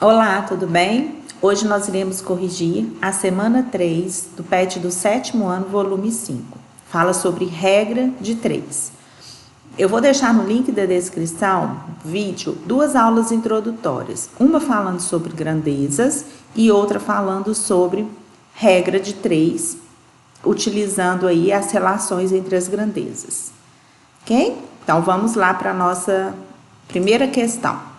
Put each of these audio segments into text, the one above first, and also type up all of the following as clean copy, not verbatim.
Olá, tudo bem? Hoje nós iremos corrigir a semana 3 do PET do 7º ano, volume 5. Fala sobre regra de 3. Eu vou deixar no link da descrição do vídeo 2 aulas introdutórias. Uma falando sobre grandezas e outra falando sobre regra de 3, utilizando aí as relações entre as grandezas. Ok? Então vamos lá para a nossa primeira questão.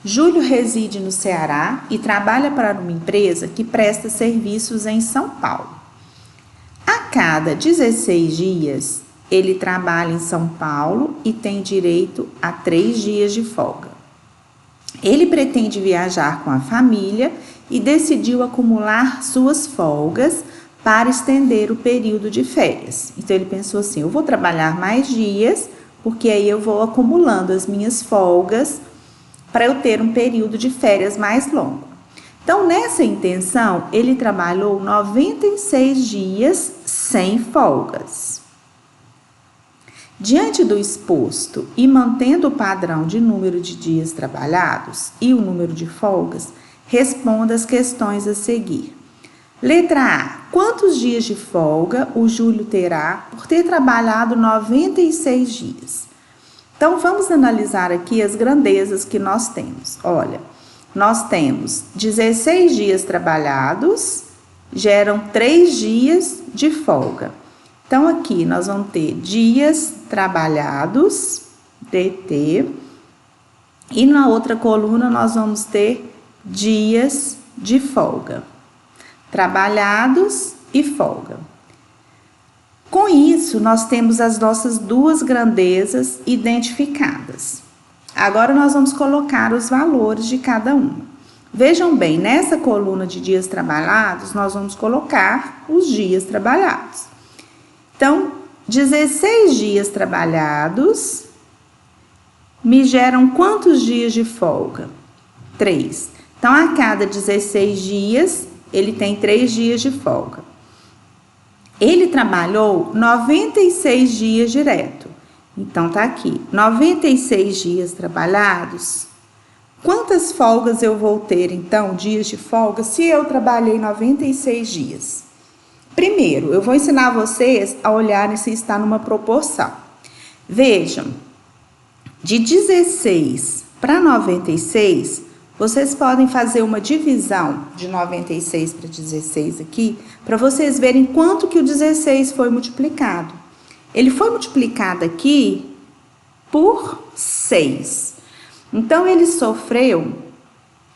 Júlio reside no Ceará e trabalha para uma empresa que presta serviços em São Paulo. A cada 16 dias, ele trabalha em São Paulo e tem direito a 3 dias de folga. Ele pretende viajar com a família e decidiu acumular suas folgas para estender o período de férias. Então, ele pensou assim, eu vou trabalhar mais dias, porque aí eu vou acumulando as minhas folgas para eu ter um período de férias mais longo. Então, nessa intenção, ele trabalhou 96 dias sem folgas. Diante do exposto e mantendo o padrão de número de dias trabalhados e o número de folgas, responda as questões a seguir. Letra A. Quantos dias de folga o Júlio terá por ter trabalhado 96 dias? Então, vamos analisar aqui as grandezas que nós temos. Olha, nós temos 16 dias trabalhados, geram 3 dias de folga. Então, aqui nós vamos ter dias trabalhados, DT, e na outra coluna nós vamos ter dias de folga. Trabalhados e folga. Com isso, nós temos as nossas 2 grandezas identificadas. Agora, nós vamos colocar os valores de cada uma. Vejam bem, nessa coluna de dias trabalhados, nós vamos colocar os dias trabalhados. Então, 16 dias trabalhados me geram quantos dias de folga? 3. Então, a cada 16 dias, ele tem 3 dias de folga. Ele trabalhou 96 dias direto. Então, tá aqui, 96 dias trabalhados. Quantas folgas eu vou ter, então, dias de folga, se eu trabalhei 96 dias? Primeiro, eu vou ensinar vocês a olharem se está numa proporção. Vejam, de 16 para 96, vocês podem fazer uma divisão de 96 para 16 aqui, para vocês verem quanto que o 16 foi multiplicado. Ele foi multiplicado aqui por 6. Então, ele sofreu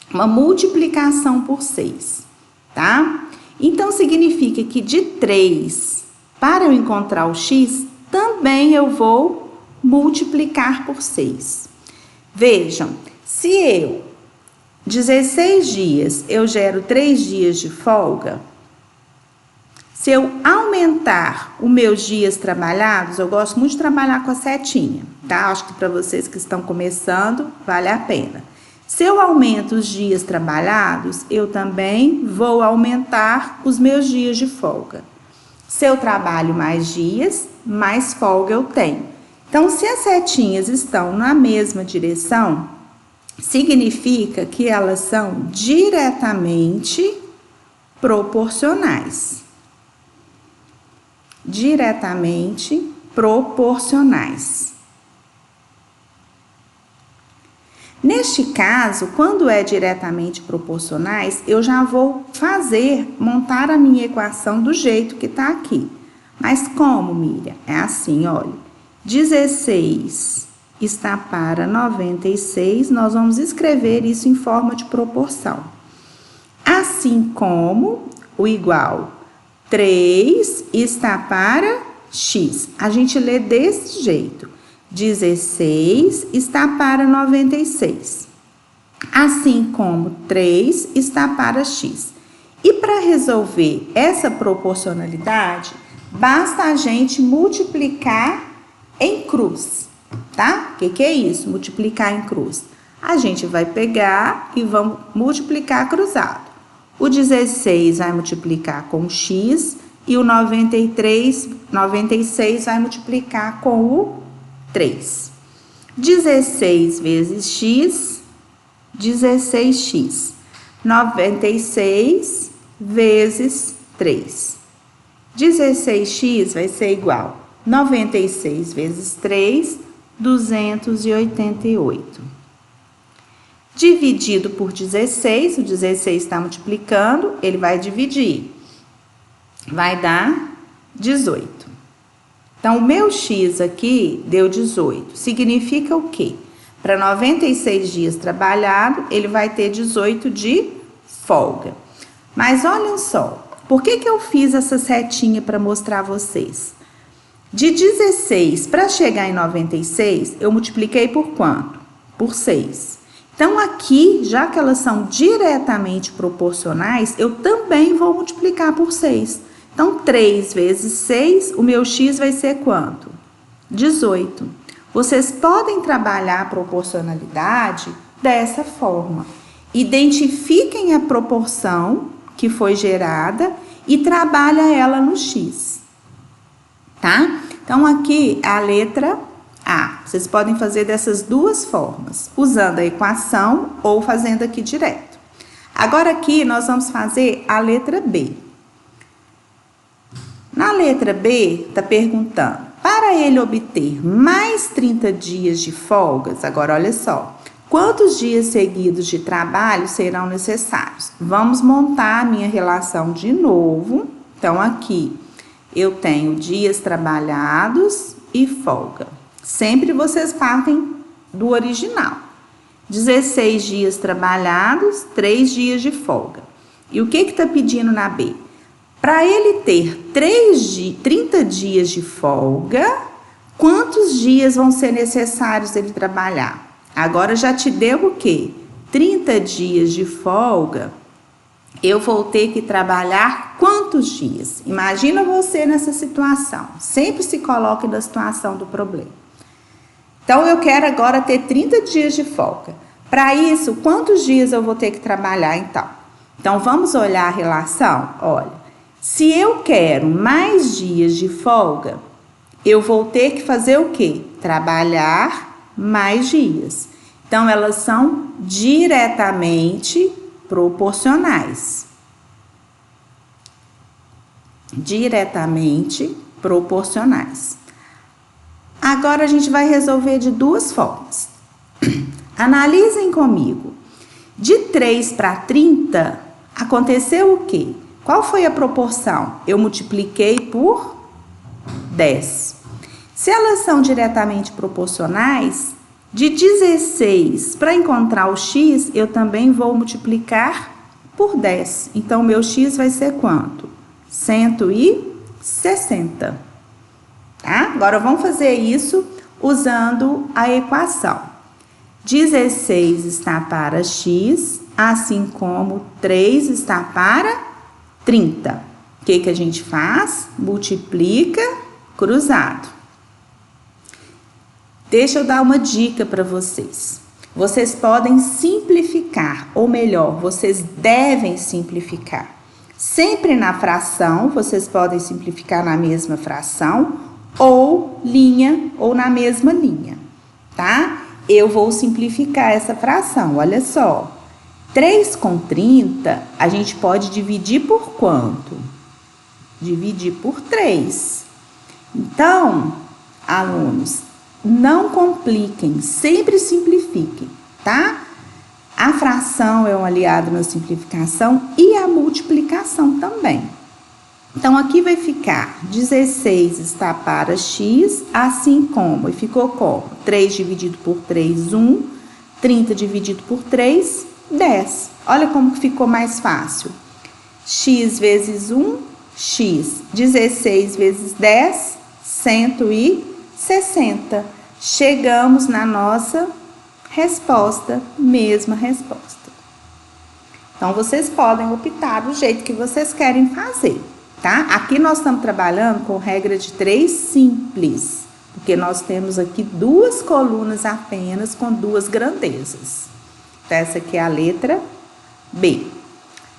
uma multiplicação por 6, tá? Então, significa que de 3, para eu encontrar o x, também eu vou multiplicar por 6. Vejam, se eu 16 dias, eu gero 3 dias de folga. Se eu aumentar os meus dias trabalhados, eu gosto muito de trabalhar com a setinha, tá? Acho que para vocês que estão começando, vale a pena. Se eu aumento os dias trabalhados, eu também vou aumentar os meus dias de folga. Se eu trabalho mais dias, mais folga eu tenho. Então, se as setinhas estão na mesma direção, significa que elas são diretamente proporcionais. Diretamente proporcionais. Neste caso, quando é diretamente proporcionais, eu já vou montar a minha equação do jeito que está aqui. Mas como, Miriam? É assim, olha, 16 está para 96, nós vamos escrever isso em forma de proporção. Assim como o igual 3 está para x. A gente lê desse jeito. 16 está para 96. Assim como 3 está para x. E para resolver essa proporcionalidade, basta a gente multiplicar em cruz. Tá? O que é isso? Multiplicar em cruz. A gente vai pegar e vamos multiplicar cruzado. O 16 vai multiplicar com x e o 96 vai multiplicar com o 3. 16 vezes x, 16x. 96 vezes 3. 16x vai ser igual 96 vezes 3, 288. Dividido por 16, o 16 está multiplicando, ele vai dividir. Vai dar 18. Então, o meu x aqui deu 18. Significa o quê? Para 96 dias trabalhado, ele vai ter 18 de folga. Mas olha só, por que eu fiz essa setinha para mostrar a vocês? De 16 para chegar em 96, eu multipliquei por quanto? Por 6. Então, aqui, já que elas são diretamente proporcionais, eu também vou multiplicar por 6. Então, 3 vezes 6, o meu x vai ser quanto? 18. Vocês podem trabalhar a proporcionalidade dessa forma. Identifiquem a proporção que foi gerada e trabalha ela no x. Tá? Então, aqui a letra A. Vocês podem fazer dessas duas formas, usando a equação ou fazendo aqui direto. Agora, aqui, nós vamos fazer a letra B. Na letra B, está perguntando, para ele obter mais 30 dias de folgas, agora olha só, quantos dias seguidos de trabalho serão necessários? Vamos montar a minha relação de novo. Então, aqui, eu tenho dias trabalhados e folga. Sempre vocês partem do original. 16 dias trabalhados, 3 dias de folga. E o que está pedindo na B? Para ele ter 30 dias de folga, quantos dias vão ser necessários ele trabalhar? Agora já te deu o quê? 30 dias de folga, eu vou ter que trabalhar quantos dias? Imagina você nessa situação. Sempre se coloque na situação do problema. Então, eu quero agora ter 30 dias de folga. Para isso, quantos dias eu vou ter que trabalhar, então? Então, vamos olhar a relação? Olha, se eu quero mais dias de folga, eu vou ter que fazer o quê? Trabalhar mais dias. Então, elas são diretamente proporcionais. Diretamente proporcionais. Agora, a gente vai resolver de duas formas. Analisem comigo. De 3 para 30, aconteceu o quê? Qual foi a proporção? Eu multipliquei por 10. Se elas são diretamente proporcionais, de 16 para encontrar o x, eu também vou multiplicar por 10. Então, o meu x vai ser quanto? 160. Tá? Agora, vamos fazer isso usando a equação. 16 está para x, assim como 3 está para 30. O que a gente faz? Multiplica cruzado. Deixa eu dar uma dica para vocês. Vocês podem simplificar, ou melhor, vocês devem simplificar. Sempre na fração, vocês podem simplificar na mesma fração, ou linha, ou na mesma linha, tá? Eu vou simplificar essa fração, olha só. 3 com 30, a gente pode dividir por quanto? Dividir por 3. Então, alunos, não compliquem, sempre simplifiquem, tá? A fração é um aliado na simplificação e a multiplicação também. Então, aqui vai ficar 16 está para x, assim como, e ficou como? 3 dividido por 3, 1, 30 dividido por 3, 10. Olha como que ficou mais fácil. X vezes 1, x. 16 vezes 10, 160. Chegamos na nossa resposta, mesma resposta. Então, vocês podem optar do jeito que vocês querem fazer, tá? Aqui nós estamos trabalhando com regra de 3 simples, porque nós temos aqui 2 colunas apenas com 2 grandezas. Então, essa aqui é a letra B.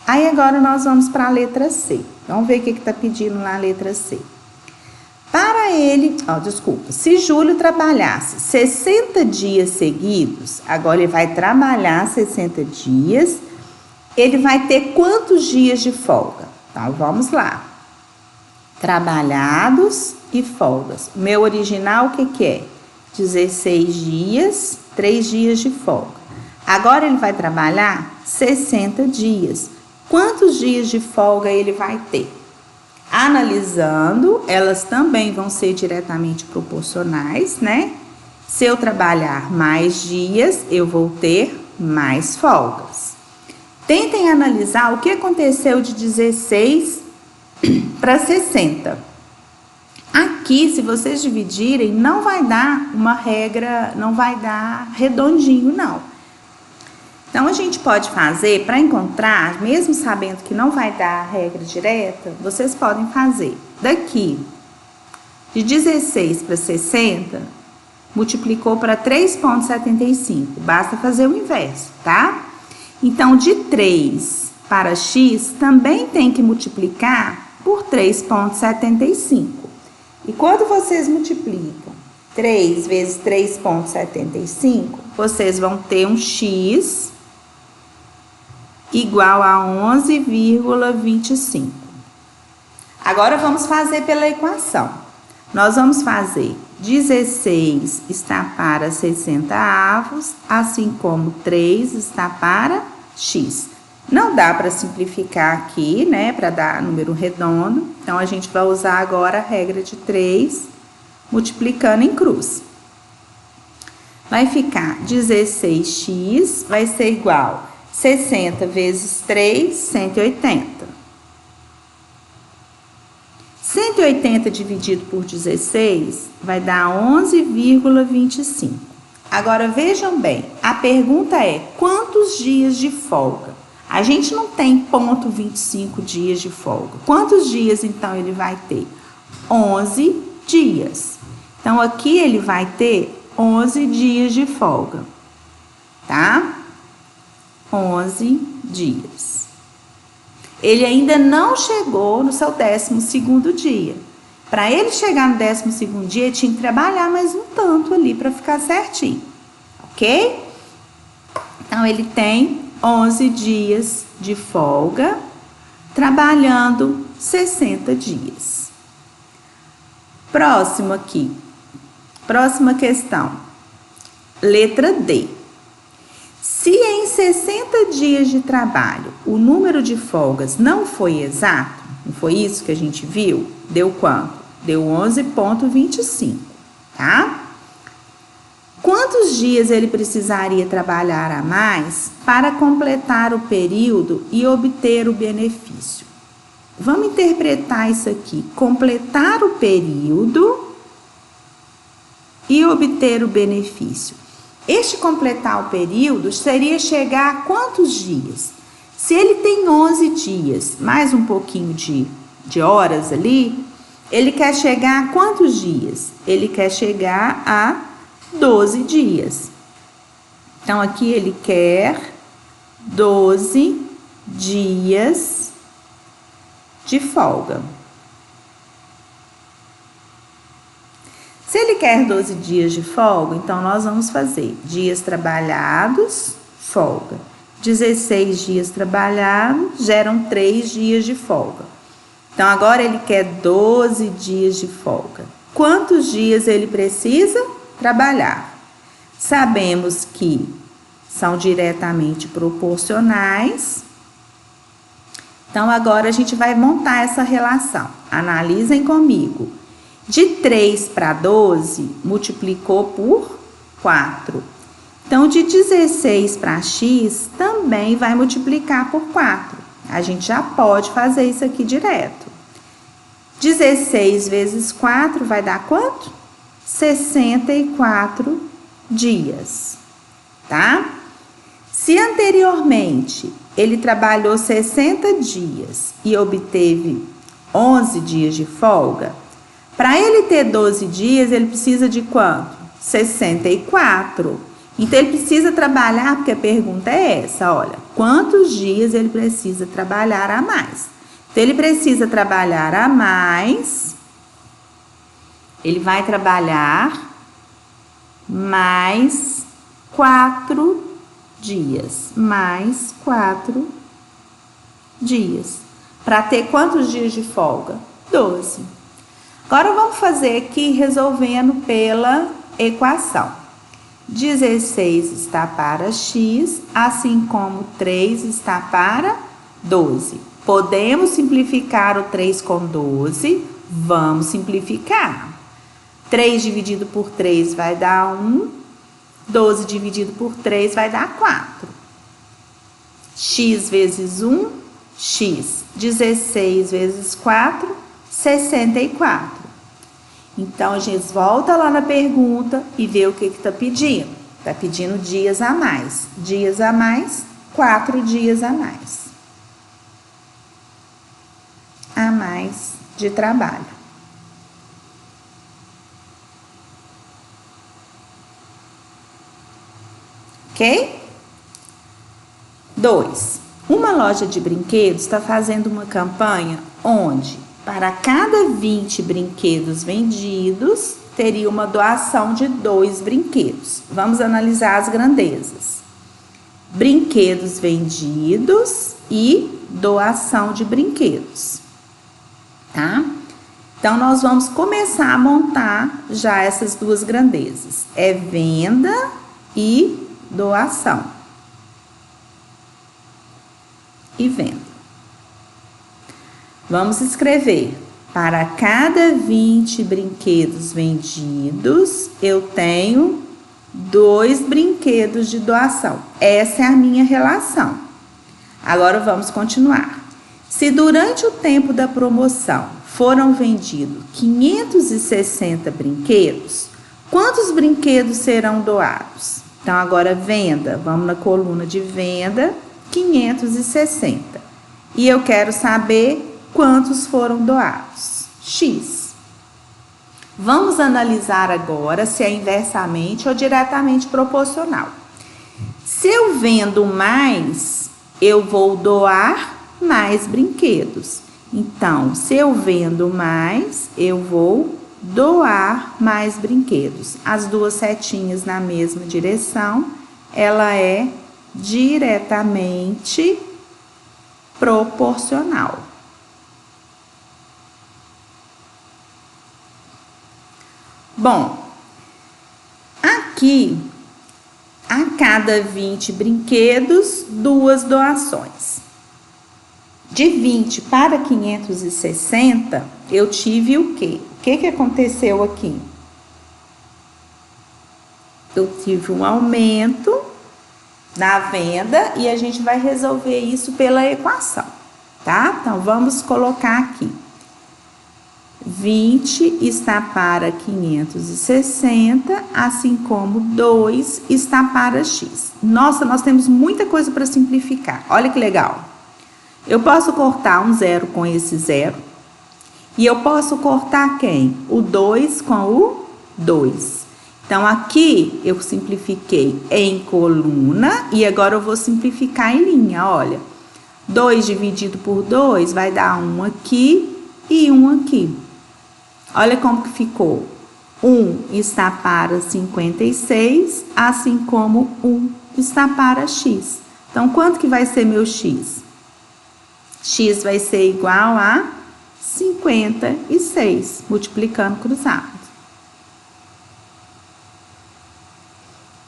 Aí, agora nós vamos para a letra C. Vamos ver o que está pedindo na letra C. Para ele, se Júlio trabalhasse 60 dias seguidos, agora ele vai trabalhar 60 dias ele vai ter quantos dias de folga? Então, vamos lá. Trabalhados e folgas. O meu original, o que é? 16 dias, 3 dias de folga. Agora, ele vai trabalhar 60 dias. Quantos dias de folga ele vai ter? Analisando, elas também vão ser diretamente proporcionais, né? Se eu trabalhar mais dias, eu vou ter mais folgas. Tentem analisar o que aconteceu de 16 para 60. Aqui, se vocês dividirem, não vai dar uma regra, não vai dar redondinho, não. Então, a gente pode fazer, para encontrar, mesmo sabendo que não vai dar a regra direta, vocês podem fazer daqui, de 16 para 60, multiplicou para 3,75. Basta fazer o inverso, tá? Então, de 3 para x, também tem que multiplicar por 3,75. E quando vocês multiplicam 3 vezes 3,75, vocês vão ter um x igual a 11,25. Agora, vamos fazer pela equação. Nós vamos fazer 16 está para 60 avos, assim como 3 está para x. Não dá para simplificar aqui, né, para dar número redondo. Então, a gente vai usar agora a regra de 3, multiplicando em cruz. Vai ficar 16x, vai ser igual 60 vezes 3, 180. 180 dividido por 16 vai dar 11,25. Agora, vejam bem, a pergunta é, quantos dias de folga? A gente não tem ponto 25 dias de folga. Quantos dias, então, ele vai ter? 11 dias. Então, aqui ele vai ter 11 dias de folga, tá? 11 dias. Ele ainda não chegou no seu 12º dia. Para ele chegar no 12º dia, ele tinha que trabalhar mais um tanto ali para ficar certinho, ok? Então, ele tem 11 dias de folga, trabalhando 60 dias. Próximo aqui. Próxima questão. Letra D. Se em 60 dias de trabalho o número de folgas não foi exato, não foi isso que a gente viu? Deu quanto? Deu 11,25, tá? Quantos dias ele precisaria trabalhar a mais para completar o período e obter o benefício? Vamos interpretar isso aqui. Completar o período e obter o benefício. Este completar o período seria chegar a quantos dias? Se ele tem 11 dias, mais um pouquinho de horas ali, ele quer chegar a quantos dias? Ele quer chegar a 12 dias. Então, aqui ele quer 12 dias de folga. Se ele quer 12 dias de folga, então nós vamos fazer dias trabalhados, folga. 16 dias trabalhados geram 3 dias de folga. Então, agora ele quer 12 dias de folga. Quantos dias ele precisa trabalhar? Sabemos que são diretamente proporcionais. Então, agora a gente vai montar essa relação. Analisem comigo. De 3 para 12, multiplicou por 4. Então, de 16 para x, também vai multiplicar por 4. A gente já pode fazer isso aqui direto. 16 vezes 4 vai dar quanto? 64 dias, tá? Se anteriormente ele trabalhou 60 dias e obteve 11 dias de folga, para ele ter 12 dias, ele precisa de quanto? 64. Então, ele precisa trabalhar, porque a pergunta é essa, olha, quantos dias ele precisa trabalhar a mais? Então, ele precisa trabalhar a mais, ele vai trabalhar mais 4 dias, mais 4 dias. Para ter quantos dias de folga? 12. Agora vamos fazer aqui resolvendo pela equação. 16 está para x, assim como 3 está para 12. Podemos simplificar o 3 com 12? Vamos simplificar. 3 dividido por 3 vai dar 1. 12 dividido por 3 vai dar 4. X vezes 1, x. 16 vezes 4, 64. Então, a gente volta lá na pergunta e vê o que está pedindo. Está pedindo dias a mais. Dias a mais, 4 dias a mais. A mais de trabalho. Ok? 2. Uma loja de brinquedos está fazendo uma campanha onde, para cada 20 brinquedos vendidos, teria uma doação de 2 brinquedos. Vamos analisar as grandezas. Brinquedos vendidos e doação de brinquedos. Tá? Então, nós vamos começar a montar já essas duas grandezas. É venda e doação. E venda. Vamos escrever: para cada 20 brinquedos vendidos, eu tenho 2 brinquedos de doação. Essa é a minha relação. Agora vamos continuar. Se durante o tempo da promoção foram vendidos 560 brinquedos, quantos brinquedos serão doados? Então, agora venda. Vamos na coluna de venda. 560. E eu quero saber quantos foram doados. X. Vamos analisar agora se é inversamente ou diretamente proporcional. Se eu vendo mais, eu vou doar mais brinquedos. Então, se eu vendo mais, eu vou doar mais brinquedos. As duas setinhas na mesma direção, ela é diretamente proporcional. Bom, aqui, a cada 20 brinquedos, 2 doações. De 20 para 560, eu tive o quê? O que aconteceu aqui? Eu tive um aumento na venda e a gente vai resolver isso pela equação, tá? Então, vamos colocar aqui. 20 está para 560, assim como 2 está para x. Nossa, nós temos muita coisa para simplificar. Olha que legal. Eu posso cortar um 0 com esse 0. E eu posso cortar quem? O 2 com o 2. Então, aqui eu simplifiquei em coluna e agora eu vou simplificar em linha, olha. 2 dividido por 2 vai dar 1 aqui e 1 aqui. Olha como que ficou. 1 está para 56, assim como 1 está para x. Então, quanto que vai ser meu x? X vai ser igual a 56, multiplicando cruzado.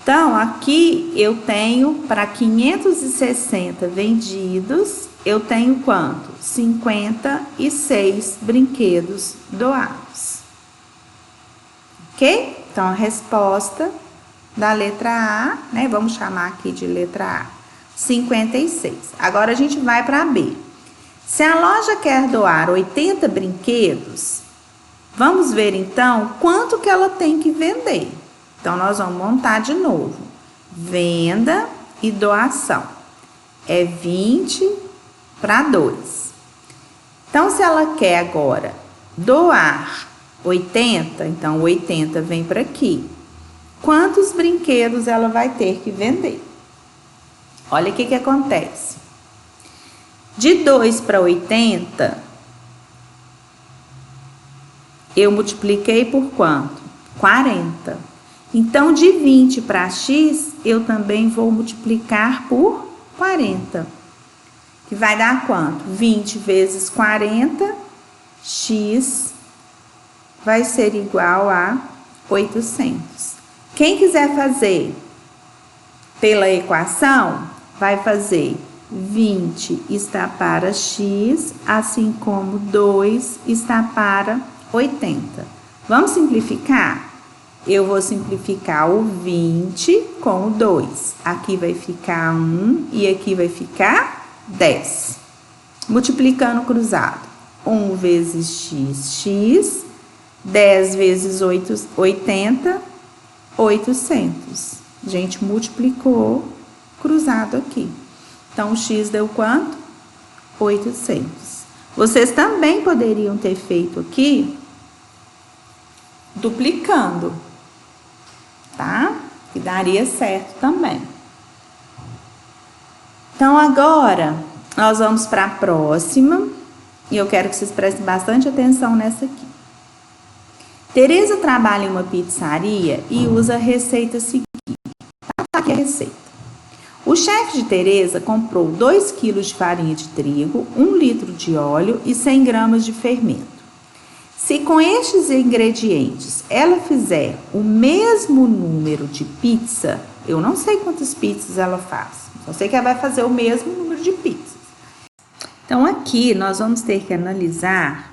Então, aqui eu tenho para 560 vendidos, eu tenho quanto? 56 brinquedos doados. Ok? Então, a resposta da letra A, né? Vamos chamar aqui de letra A, 56. Agora, a gente vai para a B. Se a loja quer doar 80 brinquedos, vamos ver então quanto que ela tem que vender. Então, nós vamos montar de novo. Venda e doação. É 20 para 2. Então, se ela quer agora doar 80, então 80 vem para aqui. Quantos brinquedos ela vai ter que vender? Olha o que acontece. De 2 para 80, eu multipliquei por quanto? 40. Então, de 20 para x, eu também vou multiplicar por 40. que vai dar quanto? 20 vezes 40, x vai ser igual a 800. Quem quiser fazer pela equação, vai fazer 20 está para x, assim como 2 está para 80. Vamos simplificar? Eu vou simplificar o 20 com o 2. Aqui vai ficar 1 e aqui vai ficar 10. Multiplicando cruzado. 1 vezes x, x. 10 vezes 80, 800. A gente multiplicou cruzado aqui. Então, o x deu quanto? 800. Vocês também poderiam ter feito aqui duplicando, tá? Que daria certo também. Então, agora, nós vamos para a próxima. E eu quero que vocês prestem bastante atenção nessa aqui. Tereza trabalha em uma pizzaria e usa a receita seguinte. Tá aqui a receita. O chefe de Tereza comprou 2 kg de farinha de trigo, 1 litro de óleo e 100 gramas de fermento. Se com estes ingredientes ela fizer o mesmo número de pizza, eu não sei quantas pizzas ela faz, só sei que ela vai fazer o mesmo número de pizzas. Então, aqui nós vamos ter que analisar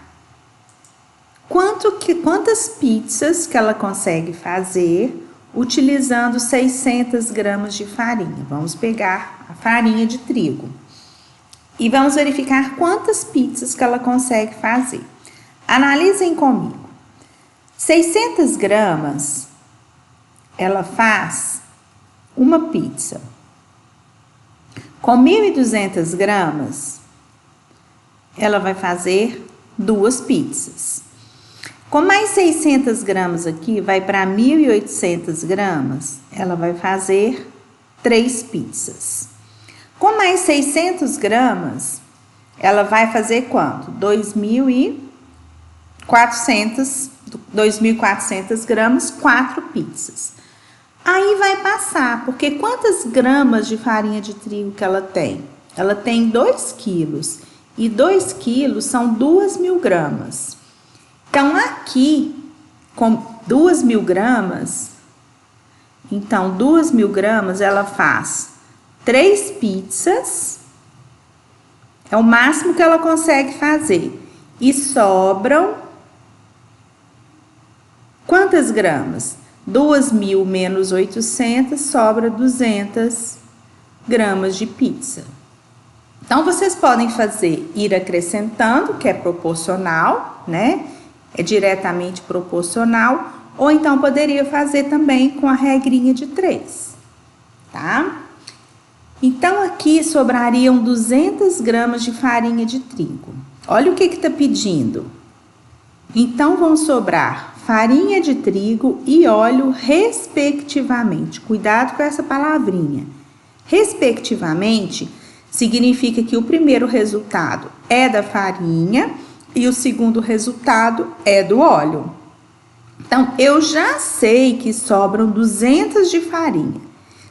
quantas pizzas que ela consegue fazer utilizando 600 gramas de farinha. Vamos pegar a farinha de trigo e vamos verificar quantas pizzas que ela consegue fazer. Analisem comigo. 600 gramas, ela faz uma pizza. Com 1.200 gramas, ela vai fazer 2 pizzas. Com mais 600 gramas aqui, vai para 1.800 gramas, ela vai fazer 3 pizzas. Com mais 600 gramas, ela vai fazer quanto? 2.400 gramas, 4 pizzas. Aí vai passar, porque quantas gramas de farinha de trigo que ela tem? Ela tem 2 quilos, e 2 quilos são 2.000 gramas. Então, aqui, com 2.000 gramas, então, 2.000 gramas, ela faz 3 pizzas, é o máximo que ela consegue fazer. E sobram quantas gramas? 2.000 menos 800, sobra 200 gramas de pizza. Então, vocês podem ir acrescentando, que é proporcional, né? É diretamente proporcional, ou então poderia fazer também com a regrinha de 3, tá? Então, aqui sobrariam 200 gramas de farinha de trigo. Olha o que está pedindo. Então, vão sobrar farinha de trigo e óleo, respectivamente. Cuidado com essa palavrinha. Respectivamente, significa que o primeiro resultado é da farinha e o segundo resultado é do óleo. Então, eu já sei que sobram 200 de farinha.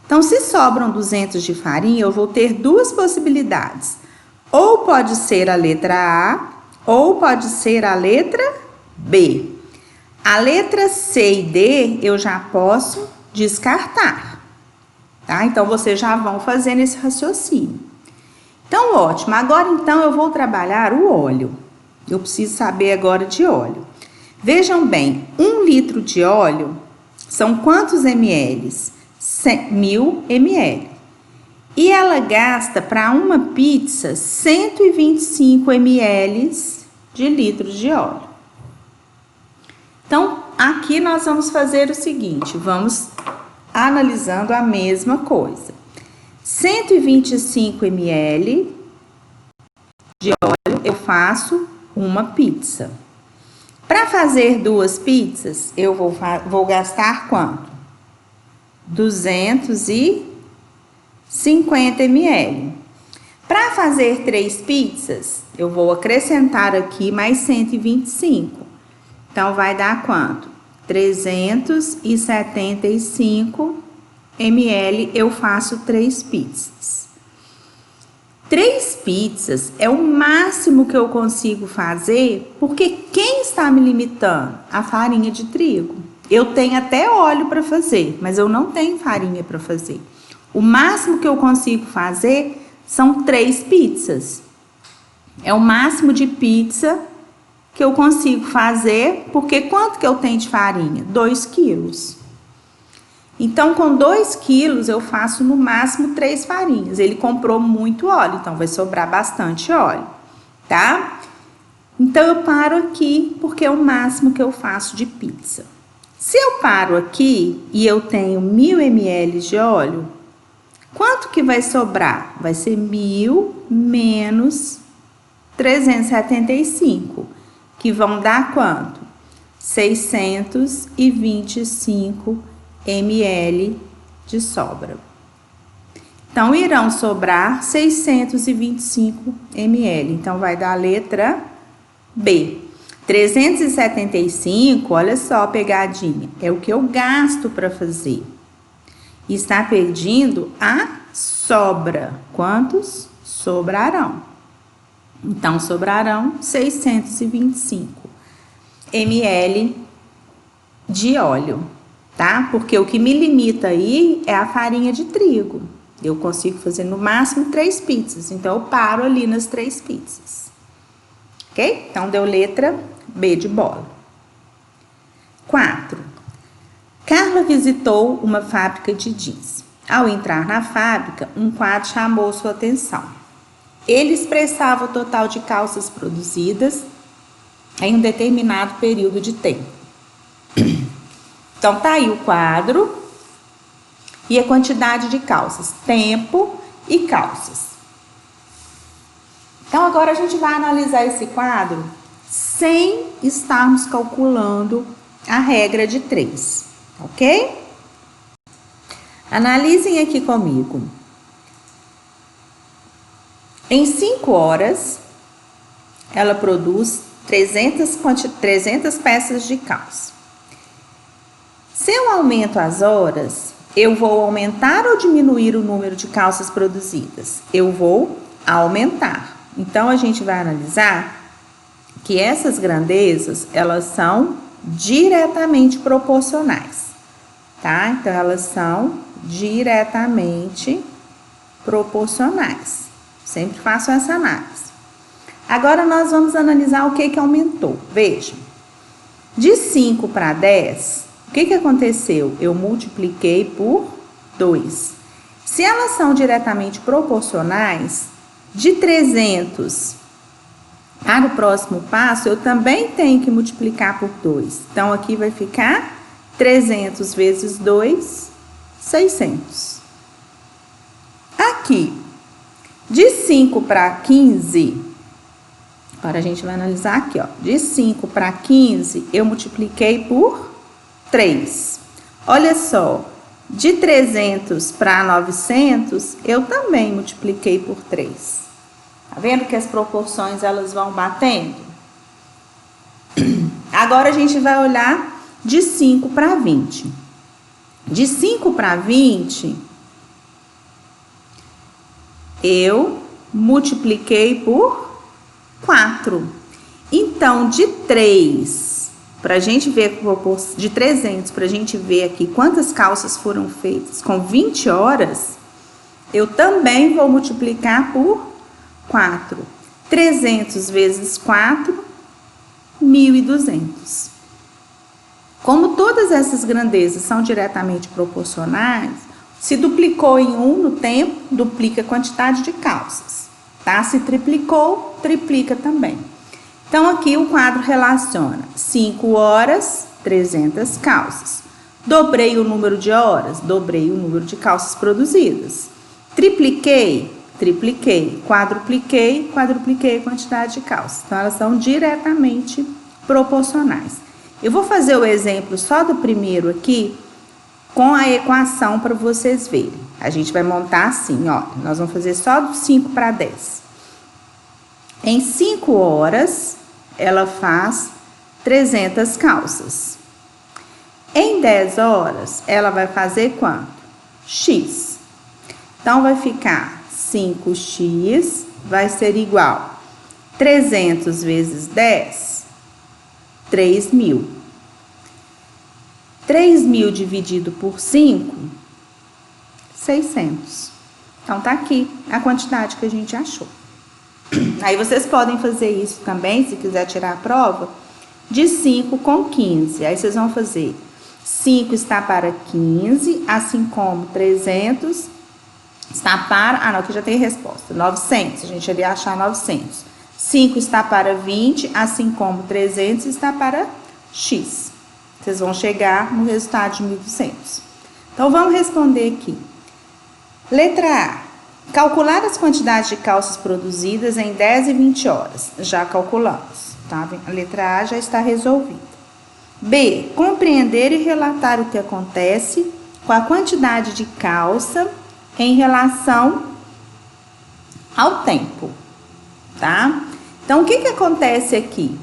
Então, se sobram 200 de farinha, eu vou ter 2 possibilidades. Ou pode ser a letra A, ou pode ser a letra B. A letra C e D eu já posso descartar, tá? Então, vocês já vão fazendo esse raciocínio. Então, ótimo. Agora, então, eu vou trabalhar o óleo. Eu preciso saber agora de óleo. Vejam bem, 1 litro de óleo são quantos ml? 1.000 ml. E ela gasta para uma pizza 125 ml de litro de óleo. Então, aqui nós vamos fazer o seguinte, vamos analisando a mesma coisa. 125 ml de óleo eu faço uma pizza. Para fazer 2 pizzas, eu vou gastar quanto? 250 ml. Para fazer 3 pizzas, eu vou acrescentar aqui mais 125. Então, vai dar quanto? 375 ml eu faço 3 pizzas. 3 pizzas é o máximo que eu consigo fazer, porque quem está me limitando? A farinha de trigo. Eu tenho até óleo para fazer, mas eu não tenho farinha para fazer. O máximo que eu consigo fazer são 3 pizzas. É o máximo de pizza que eu consigo fazer, porque quanto que eu tenho de farinha? 2 quilos. Então, com 2 quilos, eu faço no máximo 3 farinhas. Ele comprou muito óleo, então vai sobrar bastante óleo, tá? Então, eu paro aqui, porque é o máximo que eu faço de pizza. Se eu paro aqui e eu tenho 1000 ml de óleo, quanto que vai sobrar? Vai ser 1000 menos 375, que vão dar quanto? 625 ml de sobra. Então, irão sobrar 625 ml. Então, vai dar a letra B. 375, olha só a pegadinha, é o que eu gasto para fazer. Está pedindo a sobra. Quantos sobrarão? Então, sobrarão 625 ml de óleo, tá? Porque o que me limita aí é a farinha de trigo. Eu consigo fazer no máximo 3 pizzas, então eu paro ali nas 3 pizzas. Ok? Então, deu letra B de bola. 4. Carla visitou uma fábrica de jeans. Ao entrar na fábrica, um quadro chamou sua atenção. Ele expressava o total de calças produzidas em um determinado período de tempo. Então, tá aí o quadro e a quantidade de calças, tempo e calças. Então, agora a gente vai analisar esse quadro sem estarmos calculando a regra de 3, ok? Analisem aqui comigo. Em 5 horas, ela produz 300 peças de calça. Se eu aumento as horas, eu vou aumentar ou diminuir o número de calças produzidas? Eu vou aumentar. Então, a gente vai analisar que essas grandezas, elas são diretamente proporcionais, tá? Então, elas são diretamente proporcionais. Sempre faço essa análise. Agora, nós vamos analisar o que aumentou. Veja, de 5 para 10, o que aconteceu? Eu multipliquei por 2. Se elas são diretamente proporcionais, de 300 para o próximo passo, eu também tenho que multiplicar por 2. Então, aqui vai ficar 300 vezes 2, 600. Aqui, de 5 para 15, agora a gente vai analisar aqui, ó. De 5 para 15, eu multipliquei por 3. Olha só, de 300 para 900, eu também multipliquei por 3. Tá vendo que as proporções, elas vão batendo? Agora, a gente vai olhar de 5 para 20. De 5 para 20, eu multipliquei por 4. Então, de 3, para a gente ver, de 300, para a gente ver aqui quantas calças foram feitas com 20 horas, eu também vou multiplicar por 4. 300 vezes 4, 1.200. Como todas essas grandezas são diretamente proporcionais, se duplicou em 1 no tempo, duplica a quantidade de calças, tá? Se triplicou, triplica também. Então, aqui o quadro relaciona 5 horas, 300 calças. Dobrei o número de horas, dobrei o número de calças produzidas. Tripliquei, tripliquei. Quadrupliquei, quadrupliquei a quantidade de calças. Então, elas são diretamente proporcionais. Eu vou fazer o exemplo só do primeiro aqui, com a equação para vocês verem. A gente vai montar assim, ó. Nós vamos fazer só do 5 para 10. Em 5 horas, ela faz 300 calças. Em 10 horas, ela vai fazer quanto? X. Então, vai ficar 5x vai ser igual 300 vezes 10, 3.000. 3.000 dividido por 5, 600. Então, tá aqui a quantidade que a gente achou. Aí, vocês podem fazer isso também, se quiser tirar a prova, de 5 com 15. Aí, vocês vão fazer 5 está para 15, assim como 300 está para... Ah, não, aqui já tem resposta. 900, a gente iria achar 900. 5 está para 20, assim como 300 está para X. Vocês vão chegar no resultado de 1.200. Então, vamos responder aqui. Letra A. Calcular as quantidades de calças produzidas em 10 e 20 horas. Já calculamos, tá? A letra A já está resolvida. B. Compreender e relatar o que acontece com a quantidade de calça em relação ao tempo, tá? Então, o que acontece aqui?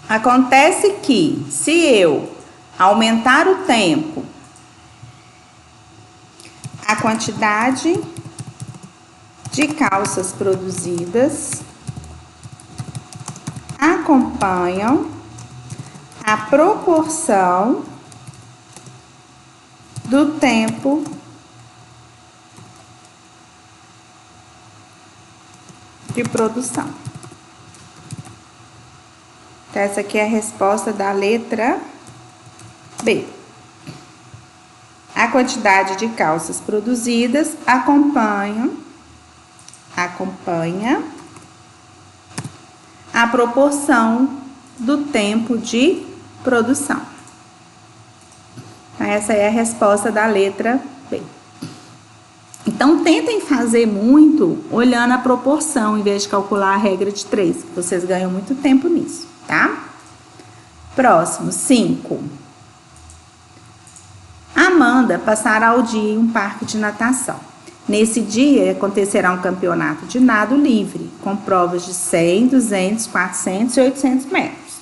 Acontece que, se eu aumentar o tempo, a quantidade de calças produzidas acompanham a proporção do tempo de produção. Então, essa aqui é a resposta da letra B. A quantidade de calças produzidas acompanha a proporção do tempo de produção. Então, essa é a resposta da letra B. Então, tentem fazer muito olhando a proporção, em vez de calcular a regra de 3, que vocês ganham muito tempo nisso, tá? Próximo, 5. Amanda passará o dia em um parque de natação. Nesse dia, acontecerá um campeonato de nado livre, com provas de 100, 200, 400 e 800 metros.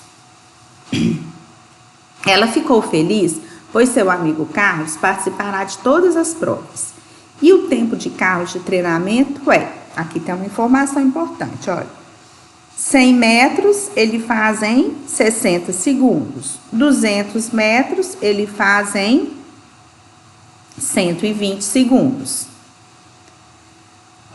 Ela ficou feliz, pois seu amigo Carlos participará de todas as provas. E o tempo de Carlos de treinamento é... Aqui tem uma informação importante, olha. 100 metros ele faz em 60 segundos. 200 metros ele faz em 120 segundos.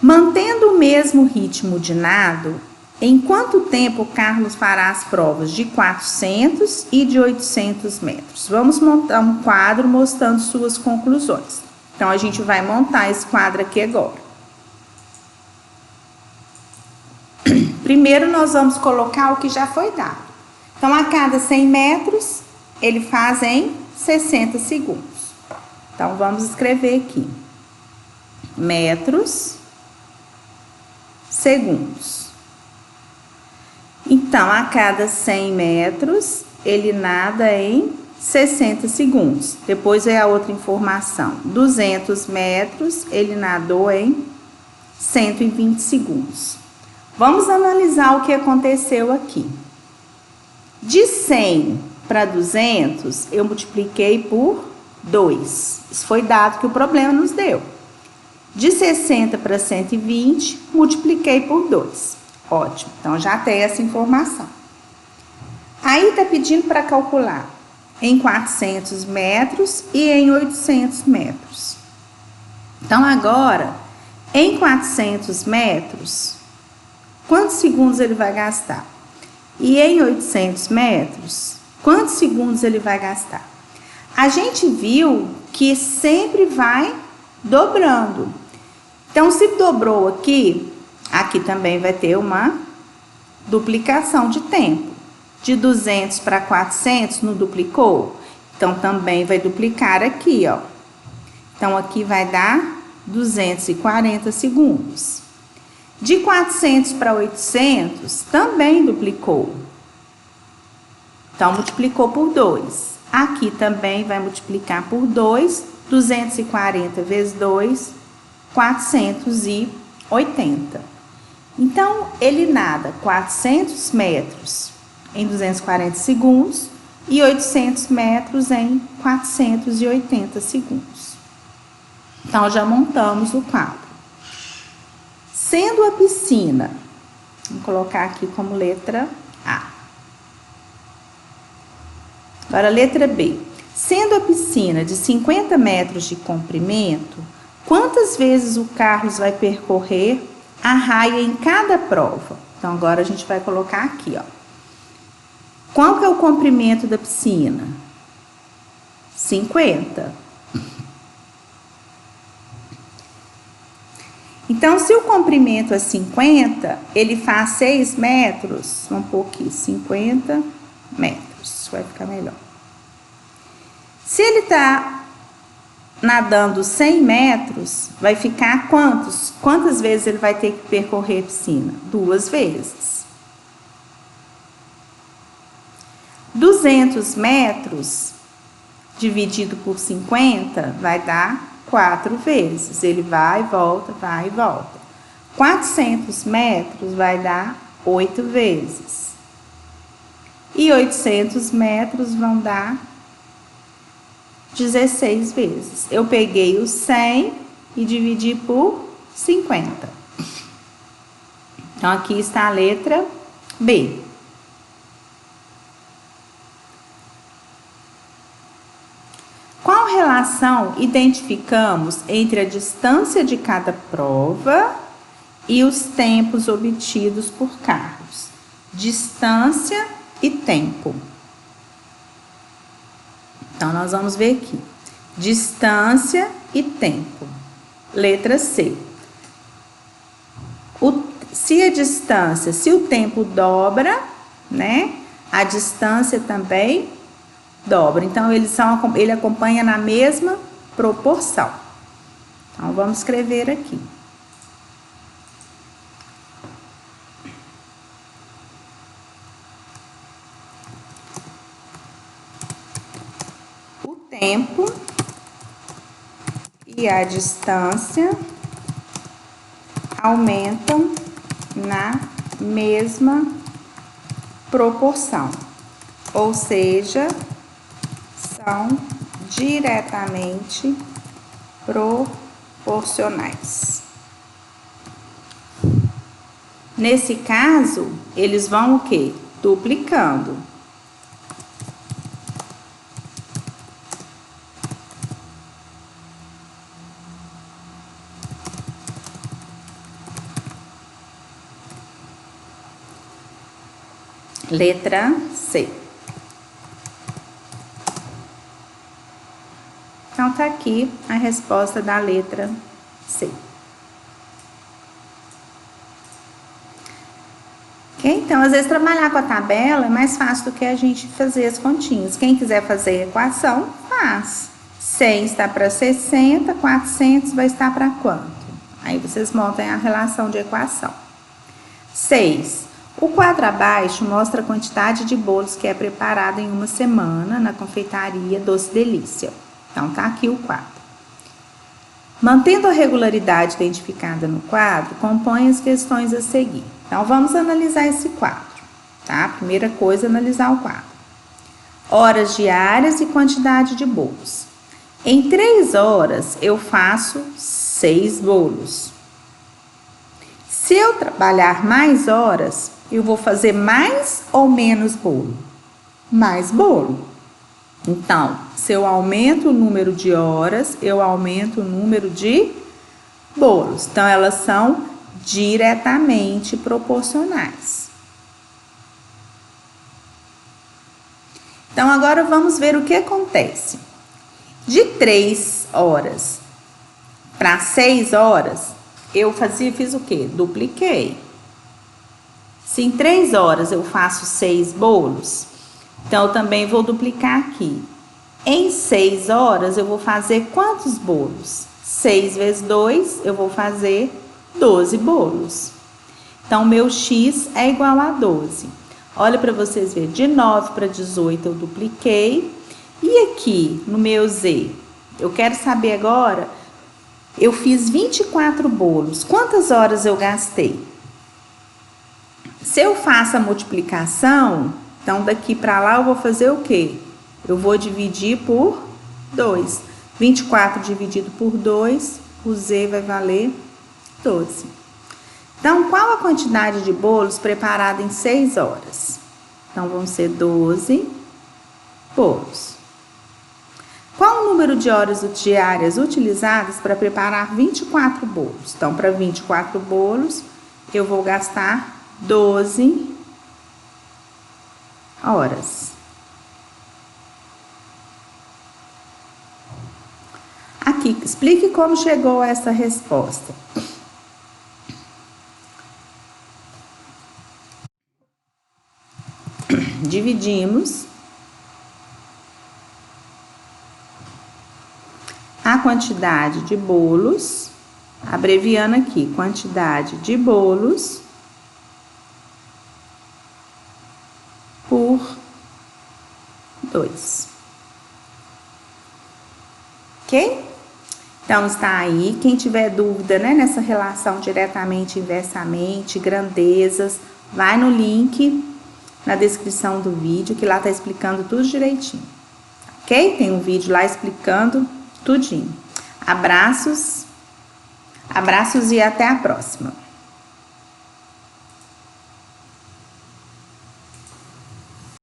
Mantendo o mesmo ritmo de nado, em quanto tempo Carlos fará as provas de 400 e de 800 metros? Vamos montar um quadro mostrando suas conclusões. Então, a gente vai montar esse quadro aqui agora. Primeiro, nós vamos colocar o que já foi dado. Então, a cada 100 metros, ele faz em 60 segundos. Então, vamos escrever aqui. Metros, segundos. Então, a cada 100 metros, ele nada em 60 segundos. Depois é a outra informação. 200 metros, ele nadou em 120 segundos. Vamos analisar o que aconteceu aqui. De 100 para 200, eu multipliquei por 2. Isso foi dado que o problema nos deu. De 60 para 120, multipliquei por 2. Ótimo, então já tem essa informação. Aí tá pedindo para calcular em 400 metros e em 800 metros. Então, agora, em 400 metros, quantos segundos ele vai gastar? E em 800 metros, quantos segundos ele vai gastar? A gente viu que sempre vai dobrando. Então, se dobrou aqui, aqui também vai ter uma duplicação de tempo. De 200 para 400, não duplicou? Então, também vai duplicar aqui, ó. Então, aqui vai dar 240 segundos. De 400 para 800, também duplicou. Então, multiplicou por 2. Aqui também vai multiplicar por 2. 240 vezes 2, 480. Então, ele nada 400 metros em 240 segundos e 800 metros em 480 segundos. Então, já montamos o quadro. Sendo a piscina, vamos colocar aqui como letra A. Agora, a letra B. Sendo a piscina de 50 metros de comprimento, quantas vezes o Carlos vai percorrer a raia em cada prova? Então, agora a gente vai colocar aqui, ó. Qual que é o comprimento da piscina? 50. Então, se o comprimento é 50, ele faz 6 metros, vamos pôr aqui, 50 metros, vai ficar melhor. Se ele está nadando 100 metros, vai ficar quantos? Quantas vezes ele vai ter que percorrer a piscina? 2 vezes. 200 metros dividido por 50 vai dar 4 vezes. Ele vai e volta, vai e volta. 400 metros vai dar 8 vezes. E 800 metros vão dar 16 vezes. Eu peguei o 100 e dividi por 50. Então, aqui está a letra B. Qual relação identificamos entre a distância de cada prova e os tempos obtidos por Carlos? Distância e tempo. Então, nós vamos ver aqui. Distância e tempo. Letra C. Se o tempo dobra, né? A distância também dobra. Então, ele acompanha na mesma proporção. Então, vamos escrever aqui. O tempo e a distância aumentam na mesma proporção, ou seja, são diretamente proporcionais. Nesse caso, eles vão o quê? Duplicando. Letra C. Então, tá aqui a resposta da letra C. Ok? Então, às vezes, trabalhar com a tabela é mais fácil do que a gente fazer as continhas. Quem quiser fazer a equação, faz. 100 está para 60, 400 vai estar para quanto? Aí, vocês montam a relação de equação. 6. O quadro abaixo mostra a quantidade de bolos que é preparado em uma semana na confeitaria Doce Delícia. Então, tá aqui o quadro. Mantendo a regularidade identificada no quadro, compõe as questões a seguir. Então, vamos analisar esse quadro, tá? Primeira coisa, analisar o quadro. Horas diárias e quantidade de bolos. Em 3 horas, eu faço 6 bolos. Se eu trabalhar mais horas, eu vou fazer mais ou menos bolo? Mais bolo. Então, se eu aumento o número de horas, eu aumento o número de bolos. Então, elas são diretamente proporcionais. Então, agora vamos ver o que acontece. De 3 horas para 6 horas, eu fiz o quê? Dupliquei. Se em 3 horas eu faço 6 bolos, então eu também vou duplicar aqui. Em 6 horas eu vou fazer quantos bolos? 6 vezes 2, eu vou fazer 12 bolos. Então, meu x é igual a 12. Olha para vocês verem, de 9 para 18 eu dupliquei. E aqui, no meu z, eu quero saber agora, eu fiz 24 bolos. Quantas horas eu gastei? Se eu faço a multiplicação, então daqui para lá eu vou fazer o quê? Eu vou dividir por 2. 24 dividido por 2, o z vai valer 12. Então, qual a quantidade de bolos preparada em 6 horas? Então, vão ser 12 bolos. Qual o número de horas diárias utilizadas para preparar 24 bolos? Então, para 24 bolos, eu vou gastar 12 horas. Aqui, explique como chegou a essa resposta. Dividimos a quantidade de bolos, abreviando aqui, quantidade de bolos por 2. Ok? Então, está aí. Quem tiver dúvida, né, nessa relação diretamente, inversamente, grandezas, vai no link na descrição do vídeo, que lá tá explicando tudo direitinho. Ok? Tem um vídeo lá explicando tudinho. Abraços e até a próxima.